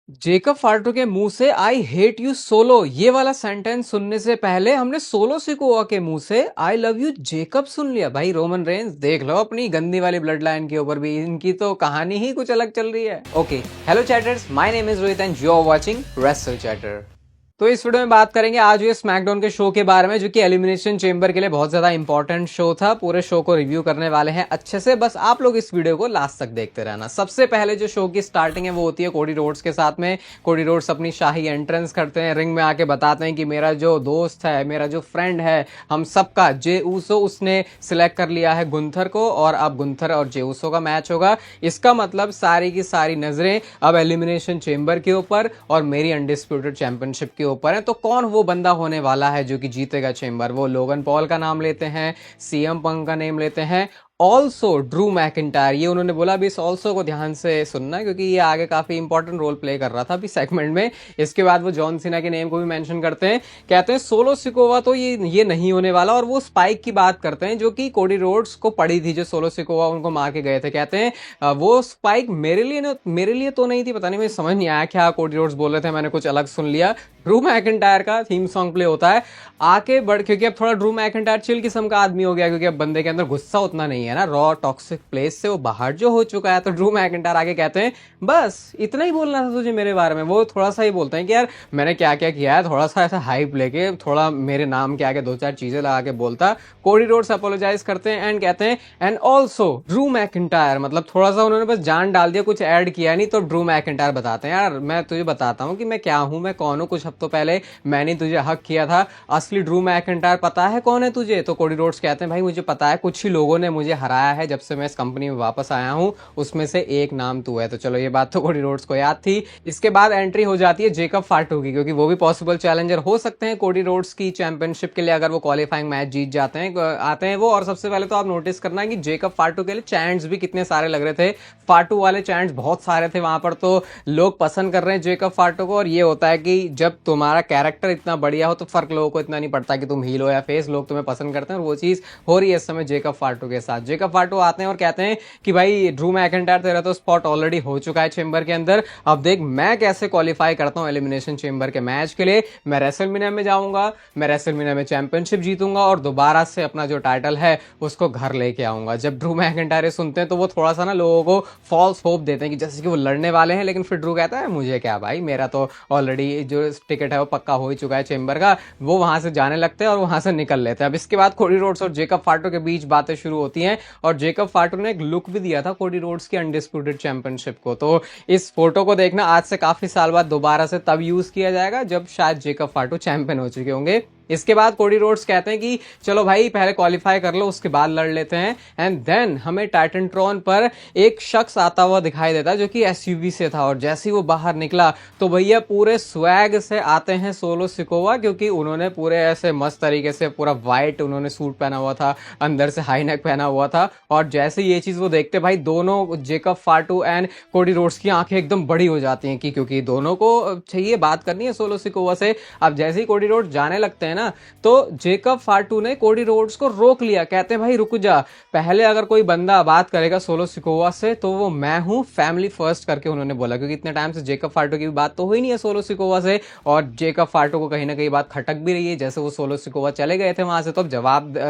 Jacob फाल्टो के मुंह से आई हेट यू सोलो ये वाला सेंटेंस सुनने से पहले हमने सोलो सिकोआ के मुंह से आई लव यू जेकब सुन लिया। भाई रोमन रेंज देख लो अपनी गंदी वाली ब्लड लाइन के ऊपर भी इनकी तो कहानी ही कुछ अलग चल रही है। Okay, hello chatters, my name is Rohit and you are watching Wrestle Chatter. तो इस वीडियो में बात करेंगे आज ये स्मैकडाउन के शो के बारे में, जो कि एलिमिनेशन चेंबर के लिए बहुत ज्यादा इंपॉर्टेंट शो था। पूरे शो को रिव्यू करने वाले हैं अच्छे से, बस आप लोग इस वीडियो को लास्ट तक देखते रहना। सबसे पहले जो शो की स्टार्टिंग है वो होती है कोडी रोड्स के साथ में। कोडी रोड्स अपनी शाही एंट्रेंस करते हैं, रिंग में आके बताते हैं कि मेरा जो दोस्त है, मेरा जो फ्रेंड है, हम सबका जे ऊसो, उसने सिलेक्ट कर लिया है गुंथर को, और अब गुंथर और जे ऊसो का मैच होगा। इसका मतलब सारी की सारी नजरें अब एलिमिनेशन चेंबर के ऊपर और मेरी अनडिस्प्यूटेड चैंपियनशिप के ऊपर है। तो कौन वो बंदा होने वाला है जो कि जीतेगा चेंबर? वो लोगन पॉल का नाम लेते हैं, सीएम पंक का नेम लेते हैं, ऑल्सो ड्रू मैकिंटायर। ये उन्होंने बोला। अभी इस ऑल्सो को ध्यान से सुनना क्योंकि ये आगे काफी इंपॉर्टेंट रोल प्ले कर रहा था अभी सेगमेंट में। इसके बाद वो जॉन सीना के नेम को भी मेंशन करते हैं, कहते हैं सोलो सिकोवा तो ये नहीं होने वाला। और वो स्पाइक की बात करते हैं जो कि कोडी रोड्स को पड़ी थी, जो सोलो सिकोवा उनको मार के गए थे। कहते हैं वो स्पाइक मेरे लिए तो नहीं थी। पता नहीं, मुझे समझ नहीं आया क्या कोडी रोड्स बोल रहे थे, मैंने कुछ अलग सुन लिया। ड्रू मैकिंटायर का थीम सॉन्ग प्ले होता है आके बढ़, क्योंकि अब थोड़ा ड्रू मैकिंटायर चिल किस्म का आदमी हो गया, क्योंकि अब बंदे के अंदर गुस्सा उतना नहीं है ना, रॉ टॉक्सिक प्लेस से वो बाहर जो हो चुका है। तो ड्रू मैकिंटायर आगे कहते हैं बस इतना ही बोलना था तुझे मेरे बारे में। वो थोड़ा सा ही बोलते हैं कि यार मैंने क्या क्या किया है, थोड़ा सा ऐसा हाइप लेके थोड़ा मेरे नाम के आगे दो चार चीजें लगा के बोलता। कोडी रोड्स अपोलोजाइज करते हैं एंड कहते हैं एंड ऑल्सो ड्रू मैकिंटायर, मतलब थोड़ा सा उन्होंने बस जान डाल दिया, कुछ ऐड किया नहीं। तो ड्रू मैकिंटायर बताते हैं यार मैं तुझे बताता हूँ कि मैं क्या हूँ, मैं कौन हूँ। कुछ हफ्तों पहले मैंने तुझे हक किया था, असली ड्रू मैकिंटायर पता है कौन है तुझे? तो कोडी रोड्स कहते हैं भाई मुझे पता है, कुछ ही लोगों ने मुझे हराया है जब से मैं इस कंपनी में वापस आया हूं, उसमें से एक नाम तू है। तो चलो ये बात तो कोडी रोड्स को याद थी। इसके बाद एंट्री हो जाती है जेकब फाल्टो की, क्योंकि वो भी पॉसिबल चैलेंजर हो सकते हैं कोडी रोड्स की चैंपियनशिप के लिए अगर वो क्वालिफाइंग मैच जीत जाते हैं आते हैं वो। और सबसे पहले तो आप नोटिस करना है कि जेकब फाल्टो के लिए चैंट्स भी कितने सारे लग रहे थे। फाल्टो वाले चैंट्स बहुत सारे थे वहां पर, तो लोग पसंद कर रहे हैं जेकब फाल्टो को। और ये होता है कि जब तुम्हारा कैरेक्टर इतना बढ़िया हो तो फर्क लोगों को इतना नहीं पड़ता कि तुम हील हो या फेस, लोग तुम्हें पसंद करते हैं। और वो चीज हो रही है इस समय जेकब फाल्टो के साथ। जेकब फाल्टो आते हैं और कहते हैं कि भाई ड्रू मैकिंटायर तेरा तो स्पॉट ऑलरेडी हो चुका है चेंबर के अंदर, अब देख मैं कैसे क्वालिफाई करता हूं एलिमिनेशन चेंबर के मैच के लिए। मैं रेसलमेनिया में जाऊंगा, मैं रेसलमेनिया में चैंपियनशिप जीतूंगा और दोबारा से अपना जो टाइटल है उसको घर लेके आऊंगा। जब ड्रू मैकिंटायर सुनते हैं तो वो थोड़ा सा ना लोगों को फॉल्स होप देते हैं कि जैसे कि वो लड़ने वाले हैं, लेकिन फिर ड्रू कहता है मुझे क्या भाई, मेरा तो ऑलरेडी जो टिकट है वो पक्का हो ही चुका है चेंबर का। वो वहां से जाने लगते हैं और वहां से निकल लेते हैं। अब इसके बाद कोडी रोड्स और जेकब फाल्टो के बीच बातें शुरू होती हैं, और जेकब फाल्टो ने एक लुक भी दिया था कोडी रोड्स की अनडिस्प्यूटेड चैंपियनशिप को। तो इस फोटो को देखना आज से काफी साल बाद दोबारा से तब यूज किया जाएगा जब शायद जेकब फाल्टो चैंपियन हो चुके होंगे। इसके बाद कोडी रोड्स कहते हैं कि चलो भाई पहले क्वालिफाई कर लो, उसके बाद लड़ लेते हैं। एंड देन हमें टाइटनट्रॉन पर एक शख्स आता हुआ दिखाई देता है जो कि एसयूवी से था, और जैसे ही वो बाहर निकला तो भैया पूरे स्वैग से आते हैं सोलो सिकोवा, क्योंकि उन्होंने पूरे ऐसे मस्त तरीके से पूरा व्हाइट उन्होंने सूट पहना हुआ था, अंदर से हाई नेक पहना हुआ था। और जैसे ये चीज वो देखते भाई दोनों जेकब फाल्टो एंड कोडी रोड्स की आंखें एकदम बड़ी हो जाती हैं कि क्योंकि दोनों को चाहिए बात करनी है सोलो सिकोवा से। अब जैसे ही कोडी रोड्स जाने लगते हैं ना, तो जेकब फाल्टो ने कोडी रोड्स को रोक लिया। कहते हैं भाई रुक जा, पहले अगर कोई बंदा बात करेगा सोलो सिकोवा से तो वो मैं हूं, फैमिली फर्स्ट करके उन्होंने बोला। क्योंकि इतने टाइम से जेकब फाल्टो की बात तो हुई नहीं है सोलो सिकोवा से, और जेकब फाल्टो को कहीं ना कहीं बात खटक भी रही है। जैसे वो सोलो सिकोवा चले गए थे वहां से, तो अब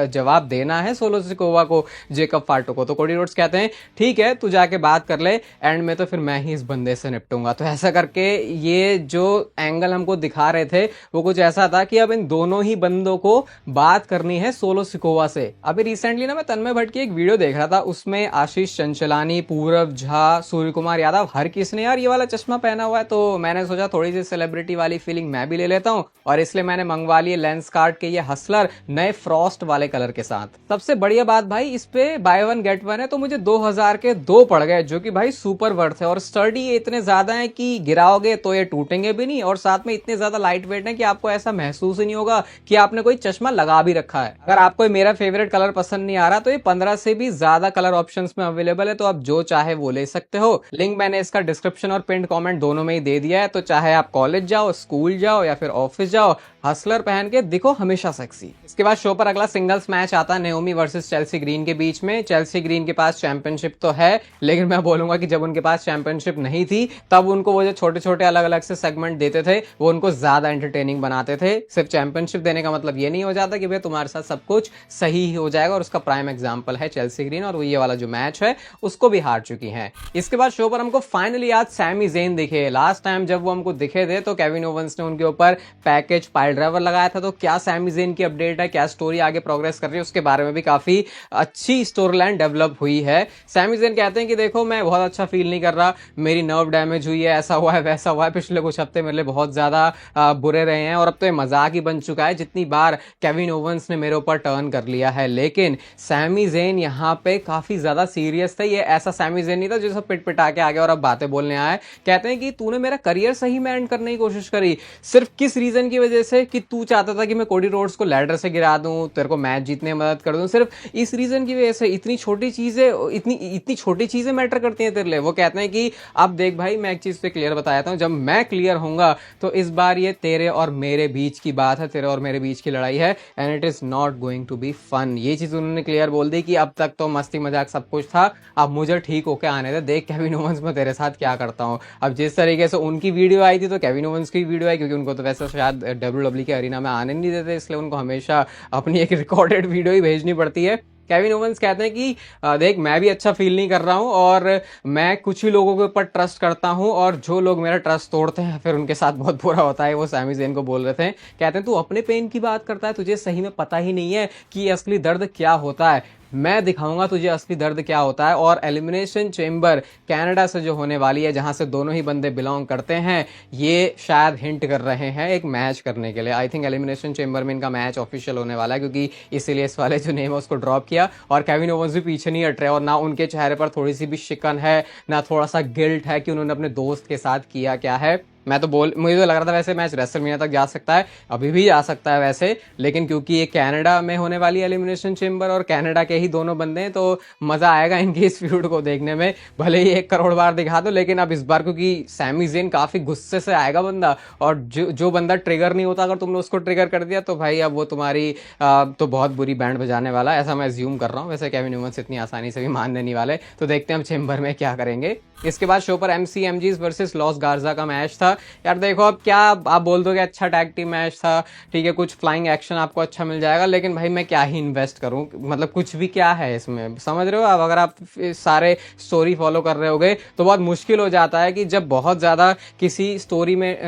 जवाब देना है सोलो सिकोवा को, जेकब फाल्टो को। तो कोडी रोड्स कहते हैं ठीक है तू जाके बात कर ले, एंड में तो फिर मैं ही इस बंदे से निपटूंगा। तो ऐसा करके ये जो एंगल हमको दिखा रहे थे वो कुछ ऐसा था कि अब इन दोनों ही बंदों को बात करनी है सोलो सिकोवा से। अभी रिसेंटली ना मैं तन्मय भट्ट की एक वीडियो देख रहा था, उसमें आशीष चंचलानी, पूरब झा, सूर्य कुमार यादव, हर किसी ने यार ये वाला चश्मा पहना हुआ है। तो मैंने सोचा थोड़ी सी सेलिब्रिटी वाली फीलिंग मैं भी ले लेता हूं, और इसलिए मैंने मंगवा लिए लेंस कार्ड के ये हसलर नए फ्रॉस्ट वाले कलर के साथ। सबसे बढ़िया बात भाई इस पे बाय वन गेट वन है, तो मुझे 2000 के 2 पड़ गए, जो कि भाई सुपर वर्थ है। और स्टर्डी ये इतने ज्यादा है कि गिराओगे तो ये टूटेंगे भी नहीं, और साथ में इतने ज्यादा लाइट वेट है कि आपको ऐसा महसूस ही नहीं होगा कि आपने कोई चश्मा लगा भी रखा है। अगर आपको मेरा फेवरेट कलर पसंद नहीं आ रहा तो ये 15 से भी ज्यादा कलर ऑप्शंस में अवेलेबल है, तो आप जो चाहे वो ले सकते हो। लिंक मैंने इसका डिस्क्रिप्शन और पिन कमेंट दोनों में ही दे दिया है, तो चाहे आप कॉलेज जाओ, स्कूल जाओ या फिर ऑफिस जाओ, हसलर पहन के दिखो हमेशा सेक्सी। इसके बाद शो पर अगला सिंगल्स मैच आता है नेओमी वर्सेस चेल्सी ग्रीन के बीच में। चेल्सी ग्रीन के पास चैंपियनशिप तो है, लेकिन मैं बोलूंगा कि जब उनके पास चैंपियनशिप नहीं थी तब उनको वो जो छोटे छोटे अलग अलग से सेगमेंट देते थे वो उनको ज्यादा एंटरटेनिंग बनाते थे। सिर्फ चैंपियनशिप देने का मतलब ये नहीं हो जाता कि भाई तुम्हारे साथ सब कुछ सही ही हो जाएगा, और उसका प्राइम एग्जाम्पल है चेल्सी ग्रीन, और वो ये वाला जो मैच है उसको भी हार चुकी है। इसके बाद शो पर हमको फाइनली आज सैमी ज़ेन दिखे। लास्ट टाइम जब वो हमको दिखे थे तो केविन ओवेंस ने उनके ऊपर पैकेज पाइल ड्राइवर लगाया था। तो क्या सैमी ज़ेन की अपडेट है, क्या स्टोरी आगे प्रोग्रेस कर रही है, उसके बारे में भी काफी अच्छी स्टोरी लाइन डेवलप हुई है। सैमी ज़ेन कहते हैं कि देखो मैं बहुत अच्छा फील नहीं कर रहा, मेरी नर्व डैमेज हुई है, ऐसा हुआ है वैसा हुआ है, पिछले कुछ हफ्ते मेरे लिए बहुत ज्यादा बुरे रहे हैं, और अब तो ये मजाक ही बन चुका है जितनी बार केविन ओवेंस ने मेरे ऊपर टर्न कर लिया है। लेकिन सैमी ज़ेन यहाँ पे काफी ज्यादा सीरियस था। ये ऐसा सैमी ज़ेन नहीं था जो सब पिट पिटा के आ गया और अब बातें बोलने आया है। कहते हैं कि तूने मेरा करियर सही में एंड करने की कोशिश करी, सिर्फ किस रीजन की वजह से कि तू चाहता था कि मैं कोडी रोड्स को लैडर से गिरा दूं, तेरे को मैच जीतने में मदद कर दूं, सिर्फ इस रीजन की वजह से। इतनी छोटी चीजें, इतनी छोटी चीजें मैटर करती हैं तेरे लिए। वो कहते हैं कि अब देख भाई मैं एक चीज पे क्लियर बताता हूं, जब मैं क्लियर होऊंगा तो इस बार ये तेरे और मेरे बीच की बात है, तेरे और मेरे बीच की लड़ाई है, and it is not going to be fun. ये चीज उन्होंने क्लियर बोल दी कि अब तक तो मस्ती मजाक सब कुछ था, अब मुझे ठीक होके आने दे, देख केविन ओवेंस मैं तेरे साथ क्या करता हूं। अब जिस तरीके से उनकी वीडियो आई थी तो केविन ओवेंस की वीडियो आई, क्योंकि उनको तो वैसे शायद डब्ल्यूडब्ल्यूई के अरीना में आने नहीं देते, इसलिए उनको हमेशा अपनी एक रिकॉर्डेड वीडियो ही भेजनी पड़ती है। केविन ओवेंस कहते हैं कि देख मैं भी अच्छा फील नहीं कर रहा हूं, और मैं कुछ ही लोगों के ऊपर ट्रस्ट करता हूं, और जो लोग मेरा ट्रस्ट तोड़ते हैं फिर उनके साथ बहुत बुरा होता है। वो सैमी ज़ेन को बोल रहे थे। कहते हैं तू अपने पेन की बात करता है, तुझे सही में पता ही नहीं है कि असली दर्द क्या होता है। मैं दिखाऊंगा तुझे असली दर्द क्या होता है। और एलिमिनेशन चेंबर कनाडा से जो होने वाली है, जहां से दोनों ही बंदे बिलोंग करते हैं, ये शायद हिंट कर रहे हैं एक मैच करने के लिए। आई थिंक एलिमिनेशन चेंबर में इनका मैच ऑफिशियल होने वाला है, क्योंकि इसीलिए इस वाले जो नेम है उसको ड्रॉप किया। और केविन ओवेंस भी पीछे नहीं हट रहे, और ना उनके चेहरे पर थोड़ी सी भी शिकन है, ना थोड़ा सा गिल्ट है कि उन्होंने अपने दोस्त के साथ किया क्या है। मुझे तो लग रहा था वैसे मैच रेसलमेनिया तक जा सकता है, अभी भी जा सकता है वैसे, लेकिन क्योंकि ये कनाडा में होने वाली एलिमिनेशन चेंबर और कनाडा के ही दोनों बंदे हैं, तो मजा आएगा इनकी इस फ्यूड को देखने में। भले ही 1 करोड़ बार दिखा दो, लेकिन अब इस बार क्योंकि सैमी ज़ेन काफी गुस्से से आएगा बंदा, और जो बंदा ट्रिगर नहीं होता अगर तुमने उसको ट्रिगर कर दिया तो भाई अब वो तुम्हारी तो बहुत बुरी बैंड बजाने वाला है, ऐसा मैं अज्यूम कर रहा हूँ। वैसे केविन ओवेंस इतनी आसानी से भी मान लेने वाले, तो देखते हैं हम चेंबर में क्या करेंगे। इसके बाद शो पर MCMGs वर्सेस लॉस गार्जा का मैच था। यार देखो अब क्या आप बोल दोगे, अच्छा टैग टीम मैच था, ठीक है, कुछ फ्लाइंग एक्शन आपको अच्छा मिल जाएगा, लेकिन भाई मैं क्या ही इन्वेस्ट करूं, मतलब कुछ भी क्या है इसमें, समझ रहे हो आप। अगर आप सारे स्टोरी फॉलो कर रहे होगे तो बहुत मुश्किल हो जाता है कि जब बहुत ज़्यादा किसी स्टोरी में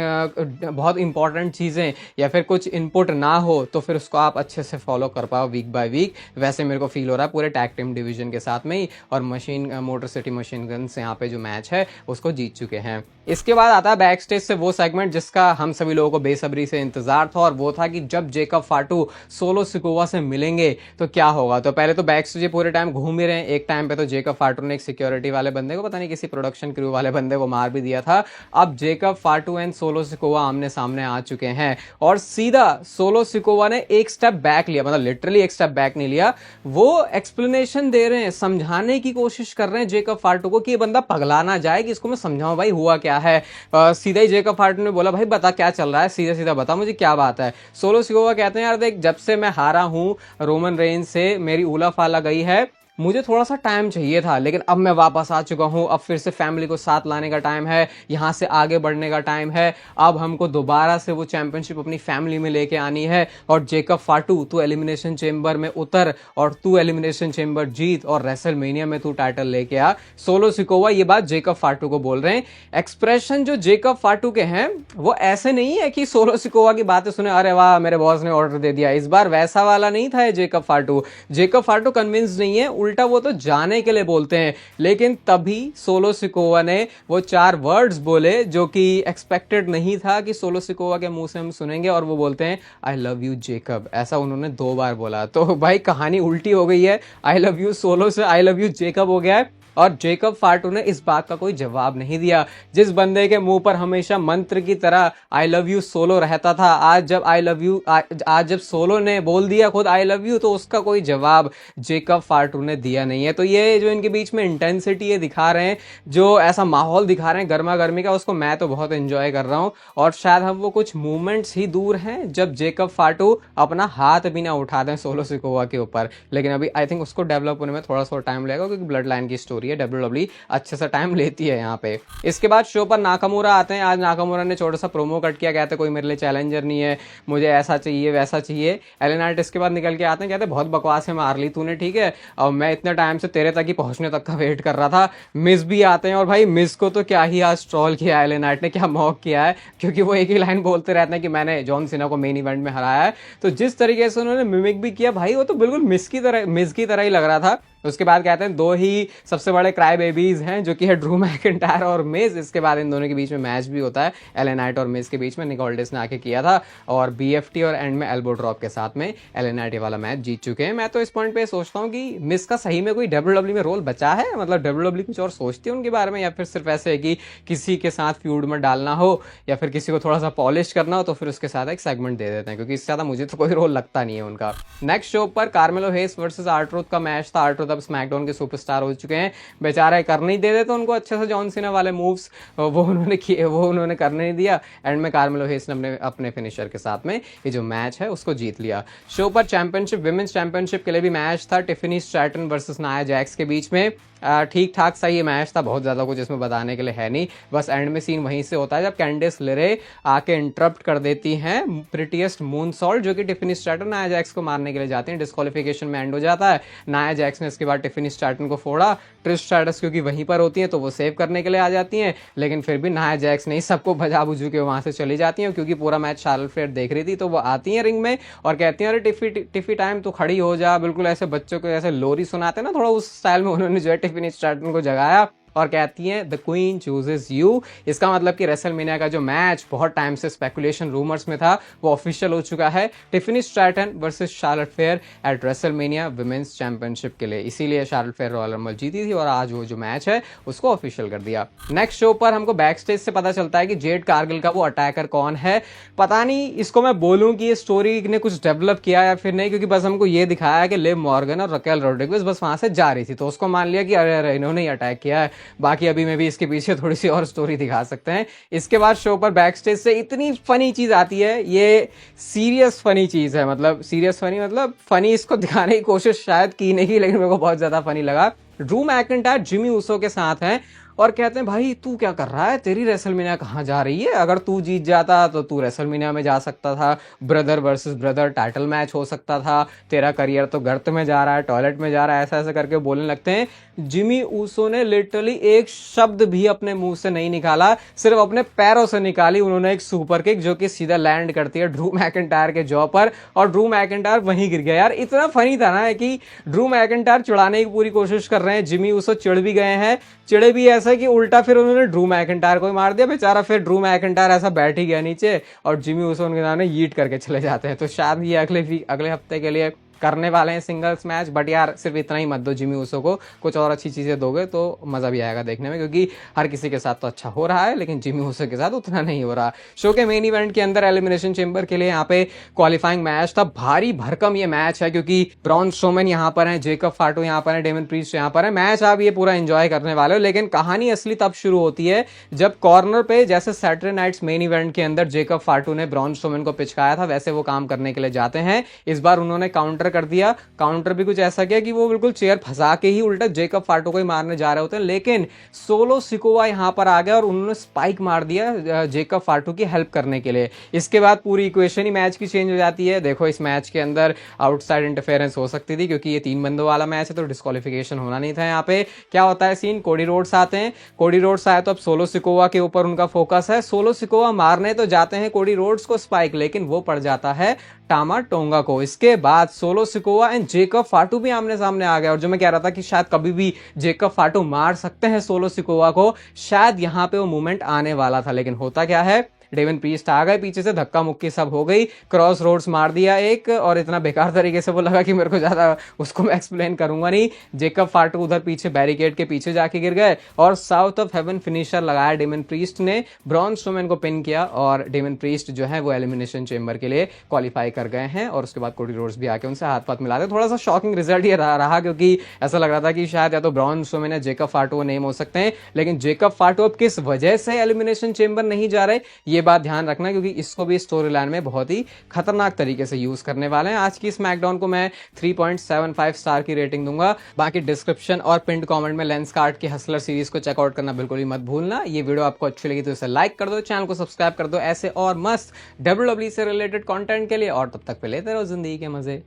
बहुत इंपॉर्टेंट चीज़ें या फिर कुछ इनपुट ना हो तो फिर उसको आप अच्छे से फॉलो कर पाओ वीक बाय वीक। वैसे मेरे को फील हो रहा है पूरे टैग टीम डिवीजन के साथ में ही, और मोटर सिटी मशीन गन्स यहाँ पे जो मैच है उसको जीत चुके हैं। इसके बाद आता है बैक स्टेज से वो सेगमेंट जिसका हम सभी लोगों को बेसब्री से इंतजार था, और वो था कि जब जेकब फाटू सोलो सिकोवा से मिलेंगे तो क्या होगा। तो पहले तो बैक स्टेज पूरे टाइम घूम ही रहे हैं। एक टाइम पे तो जेकब फाटू ने एक सिक्योरिटी वाले बंदे को, पता नहीं किसी प्रोडक्शन क्रू वाले बंदे को मार भी दिया था। अब जेकब फाटू एंड सोलो सिकोवा आमने सामने आ चुके हैं, और सीधा सोलो सिकोवा ने एक स्टेप बैक लिया, मतलब लिटरली एक स्टेप बैक नहीं लिया, वो एक्सप्लेनेशन दे रहे हैं, समझाने की कोशिश कर रहे हैं जेकब फाटू को कि ये बंदा पगला ना जाए, कि इसको मैं समझाऊं भाई हुआ क्या है। सीधा ही जेकब फाटू ने बोला भाई बता क्या चल रहा है, सीधा सीधा बता मुझे क्या बात है। सोलो सिकोवा कहते हैं यार देख, जब से मैं हारा हूं रोमन रेंज से, मेरी उला फाला गई है, मुझे थोड़ा सा टाइम चाहिए था, लेकिन अब मैं वापस आ चुका हूं, अब फिर से फैमिली को साथ लाने का टाइम है, यहां से आगे बढ़ने का टाइम है, अब हमको दोबारा से वो चैंपियनशिप अपनी फैमिली में लेके आनी है। और जेकब फाटू तू एलिमिनेशन चेंबर में उतर, और तू एलिमिनेशन चेंबर जीत, और रेसलमेनिया में तू टाइटल लेके आ। सोलो सिकोवा ये बात जेकब फाटू को बोल रहे हैं। एक्सप्रेशन जो जेकब फाटू के हैं वो ऐसे नहीं है कि सोलो सिकोवा की बातें सुने अरे वाह मेरे बॉस ने ऑर्डर दे दिया, इस बार वैसा वाला नहीं था जेकब फाटू। जेकब फाटू कन्विंस नहीं है, उल्टा वो तो जाने के लिए बोलते हैं, लेकिन तभी सोलो सिकोवा ने वो 4 वर्ड्स बोले जो कि एक्सपेक्टेड नहीं था कि सोलो सिकोवा के मुंह से हम सुनेंगे, और वो बोलते हैं आई लव यू जेकब। ऐसा उन्होंने 2 बार बोला, तो भाई कहानी उल्टी हो गई है, आई लव यू सोलो से आई लव यू जेकब हो गया है। और जेकब फाटू ने इस बात का कोई जवाब नहीं दिया। जिस बंदे के मुंह पर हमेशा मंत्र की तरह आई लव यू सोलो रहता था, आज जब सोलो ने बोल दिया खुद आई लव यू, तो उसका कोई जवाब जेकब फाटू ने दिया नहीं है। तो ये जो इनके बीच में इंटेंसिटी ये दिखा रहे हैं, जो ऐसा माहौल दिखा रहे हैं गर्मा गर्मी का, उसको मैं तो बहुत एंजॉय कर रहा हूं। और शायद हम वो कुछ मूवमेंट्स ही दूर हैं जब जेकब फाटू अपना हाथ भी ना उठा दें सोलो सिकोवा के ऊपर। लेकिन अभी आई थिंक उसको डेवलप होने में थोड़ा सा टाइम लगेगा, क्योंकि ब्लड लाइन की स्टोरी है, डब्ल्यूडब्ल्यूई अच्छे से टाइम लेती है यहाँ पे। इसके बाद शो पर नाकामुरा आते हैं। आज नाकामुरा ने छोटा सा प्रोमो कट किया, कहते कोई मेरे लिए चैलेंजर नहीं है, मुझे ऐसा चाहिए वैसा चाहिए। एलन नाइट इसके बाद निकल के आते हैं, कहते बहुत बकवास है मार ली तूने, ठीक है, और मैं इतने टाइम से तेरे तक ही पहुंचने तक का वेट कर रहा था। मिस भी आते हैं, और भाई मिस को तो क्या ही आज ट्रोल किया एलन नाइट ने, क्या मॉक किया है, क्योंकि वो एक ही लाइन बोलते रहते हैं कि मैंने जॉन सीना को मेन इवेंट में हराया है। तो जिस तरीके से उन्होंने मिमिक भी किया भाई, वो तो बिल्कुल मिस की तरह ही लग रहा था। उसके बाद कहते हैं दो ही सबसे बड़े क्राई बेबीज हैं, जो कि है ड्रू मैकिंटायर और मिज। इसके बाद इन दोनों के बीच में मैच भी होता है, एलन नाइट और मिज के बीच में। निक ऑल्डिस ने आके किया था, और बीएफटी और एंड में एल्बो ड्रॉप के साथ में एलन नाइट वाला मैच जीत चुके हैं। मैं तो इस पॉइंट पे सोचता हूँ कि मिज का सही में कोई डब्ल्यूडब्ल्यूई में रोल बचा है, मतलब डब्ल्यूडब्ल्यूई कुछ और सोचती है उनके बारे में, या फिर सिर्फ ऐसे है कि किसी के साथ फ्यूड में डालना हो या फिर किसी को थोड़ा सा पॉलिश करना हो तो फिर उसके साथ एक सेगमेंट दे देते हैं, क्योंकि इससे ज्यादा मुझे तो कोई रोल लगता नहीं है उनका। नेक्स्ट शो पर कार्मेलो हेस वर्सेस आर्ट्रूथ का मैच था। आर्ट्रूथ अब स्मैकडाउन के सुपरस्टार हो चुके हैं, बेचारे कर नहीं दे देते उनको अच्छे से जॉन सीना वाले मूव्स, वो उन्होंने करने नहीं दिया। एंड में कार्मेलो हेस ने अपने फिनिशर के साथ में ये जो मैच है उसको जीत लिया। शो पर चैंपियनशिप, विमेंस चैंपियनशिप के लिए भी मैच था, Tiffany Stratton versus Nia Jax के बीच में। ठीक ठाक सा ये मैच था, बहुत ज़्यादा कुछ इसमें बताने के लिए है नहीं। बस एंड में सीन वहीं से होता है जब कैंडिस लेरे आके इंटरप्ट कर देती हैं प्रिटीएस्ट मून सॉल्ट, जो कि टिफनी स्ट्रैटन नाया जैक्स को मारने के लिए जाती हैं। डिस्क्वालिफिकेशन में एंड हो जाता है। नाया जैक्स ने इसके बाद टिफनी स्ट्रैटन को फोड़ा। ट्रिश स्ट्रैटस क्योंकि वहीं पर होती है तो वो सेव करने के लिए आ जाती हैं, लेकिन फिर भी नाया जैक्स नहीं, सबको भजा बुझू के वहां से चली जाती हैं। क्योंकि पूरा मैच शार्लेट फ्लेयर देख रही थी, तो वो आती हैं रिंग में और कहती हैं अरे टिफी टाइम तो खड़ी हो जा। बिल्कुल ऐसे बच्चों को ऐसे लोरी सुनाते ना, थोड़ा उस स्टाइल में उन्होंने जो है टिफनी स्ट्रैटन को जगाया और कहती हैं द क्वीन चूजेस यू। इसका मतलब कि रेसलमेनिया का जो मैच बहुत टाइम से स्पेकुलेशन रूमर्स में था वो ऑफिशियल हो चुका है, Tiffany Stratton versus Charlotte fair eight WrestleMania women's championship के लिए। इसीलिए शार्लेट फेयर रॉयल रंबल जीती थी और आज वो जो मैच है उसको ऑफिशियल कर दिया। नेक्स्ट शो पर हमको बैक स्टेज से पता चलता है कि जेड कारगिल का वो अटैकर कौन है। पता नहीं इसको मैं बोलूं कि ये स्टोरी ने कुछ डेवलप किया या फिर नहीं, क्योंकि बस हमको ये दिखाया कि लिव मॉर्गन और रकेल रोड्रिग्वेज बस वहां से जा रही थी, तो उसको मान लिया कि अरे इन्होंने ही अटैक किया है। बाकी अभी में भी इसके पीछे थोड़ी सी और स्टोरी दिखा सकते हैं। इसके बाद शो पर बैक स्टेज से इतनी फनी चीज आती है, ये सीरियस फनी चीज है, मतलब सीरियस फनी, मतलब फनी इसको दिखाने की कोशिश शायद की नहीं, लेकिन मेरे को बहुत ज्यादा फनी लगा। ड्रू मैकिंटायर जिमी ऊसो के साथ हैं और कहते हैं भाई तू क्या कर रहा है, तेरी रेसलमेनिया कहाँ जा रही है, अगर तू जीत जाता तो तू रेसलमेनिया में जा सकता था, brother versus brother title match हो सकता था, तेरा करियर तो गर्त में जा रहा है, टॉयलेट में जा रहा है, ऐसा ऐसा करके बोलने लगते हैं। जिमी ऊसो ने लिटरली एक शब्द भी अपने मुंह से नहीं निकाला, सिर्फ अपने पैरों से निकाली उन्होंने एक सुपर किक, जो कि सीधा लैंड करती है ड्रू मैकिंटायर के जॉ पर और ड्रू मैकिंटायर वहीं गिर गया। यार इतना फनी था ना कि ड्रू मैकिंटायर चिढ़ाने की पूरी कोशिश कर रहे हैं, जिमी ऊसो चिढ़ भी गए हैं, चिढ़े भी ऐसा कि उल्टा फिर उन्होंने ड्रू मैकिंटायर को ही मार दिया बेचारा। फिर ड्रू मैकिंटायर ऐसा बैठ ही गया नीचे और जिमी ऊसो उनके सामने यीट करके चले जाते हैं। तो शायद ये अगले हफ्ते के लिए करने वाले हैं सिंगल्स मैच, बट यार सिर्फ इतना ही मत दो जिमी ऊसो को, कुछ और अच्छी चीजें दोगे तो मजा भी आएगा देखने में, क्योंकि हर किसी के साथ तो अच्छा हो रहा है लेकिन जिमी ऊसो के साथ उतना नहीं हो रहा। शो के मेन इवेंट के अंदर एलिमिनेशन चेंबर के लिए यहाँ पे क्वालिफाइंग मैच था, भारी भरकम ये मैच है, क्योंकि ब्रॉन स्ट्रोमैन यहाँ पर है, जेकब फाटो यहाँ पर है, डेमन प्रीस्ट यहाँ पर है। मैच आप ये पूरा एंजॉय करने वाले हो, लेकिन कहानी असली तब शुरू होती है जब कॉर्नर पे, जैसे सैटरडे नाइट्स मेन इवेंट के अंदर जेकब फाटो ने ब्रॉन स्ट्रोमैन को पिचकाया था, वैसे वो काम करने के लिए जाते हैं। इस बार उन्होंने काउंटर कर दिया, काउंटर भी कुछ ऐसा किया कि वो बिल्कुल चेयर फंसा के ही उल्टा जेकब फाटो को ही मारने जा रहे होते हैं, लेकिन सोलो सिकोवा यहां पर आ गया और उन्होंने स्पाइक मार दिया जेकब फाटो की हेल्प करने के लिए। इसके बाद पूरी इक्वेशन ही मैच की चेंज हो जाती है। देखो इस मैच के अंदर आउटसाइड इंटरफेरेंस हो सकती थी, क्योंकि ये 3 बंदों वाला मैच है तो डिस्क्वालिफिकेशन होना नहीं था। यहाँ पे क्या होता है सीन, कोडी रोड्स आते हैं, कोडी रोड्स आए तो अब सोलो सिकोवा के ऊपर उनका फोकस है। सोलो सिकोवा मारने तो जाते हैं कोडी रोड्स को स्पाइक, लेकिन वो पड़ जाता है टामा टोंगा को। इसके बाद सोलो सिकोवा एंड जेकब फाटू भी आमने सामने आ गया, और जो मैं कह रहा था कि शायद कभी भी जेकब फाटू मार सकते हैं सोलो सिकोवा को, शायद यहां पे वो मूवमेंट आने वाला था, लेकिन होता क्या है, डेमन प्रीस्ट आ गए पीछे से, धक्का मुक्की सब हो गई, क्रॉस रोड्स मार दिया एक, और इतना बेकार तरीके से वो लगा कि मेरे को ज्यादा उसको मैं एक्सप्लेन करूंगा नहीं। जेकब फाटू उधर पीछे बैरिकेड के पीछे जाके गिर गए, और साउथ ऑफ हेवन फिनिशर लगाया डेमन प्रीस्ट ने, ब्रॉन स्ट्रोमैन को पिन किया, और डेमन प्रीस्ट जो है वो एलिमिनेशन चेंबर के लिए क्वालिफाई कर गए हैं। और उसके बाद कोडी रोड्स भी आके उनसे हाथ पाथ मिलाते। थोड़ा सा शॉकिंग रिजल्ट ये रहा क्योंकि ऐसा लग रहा था कि शायद या तो ब्रॉन स्ट्रोमैन या जेकब फाटू नेम हो सकते हैं, लेकिन जेकब फाटू अब किस वजह से एलिमिनेशन चेंबर नहीं जा रहे ये बात ध्यान रखना, क्योंकि इसको भी स्टोरी लाइन में बहुत ही खतरनाक तरीके से यूज करने वाले हैं। आज की स्मैकडाउन को मैं 3.75 स्टार की रेटिंग दूंगा। बाकी डिस्क्रिप्शन और पिंड कमेंट में लेंस कार्ड की हसलर सीरीज को चेकआउट करना बिल्कुल भी मत भूलना। ये वीडियो आपको अच्छी लगी तो इसे लाइक कर दो, चैनल को सब्सक्राइब कर दो ऐसे और मस्त WWE से रिलेटेड कंटेंट के लिए। और तब तक पे लेते रहो जिंदगी के मजे।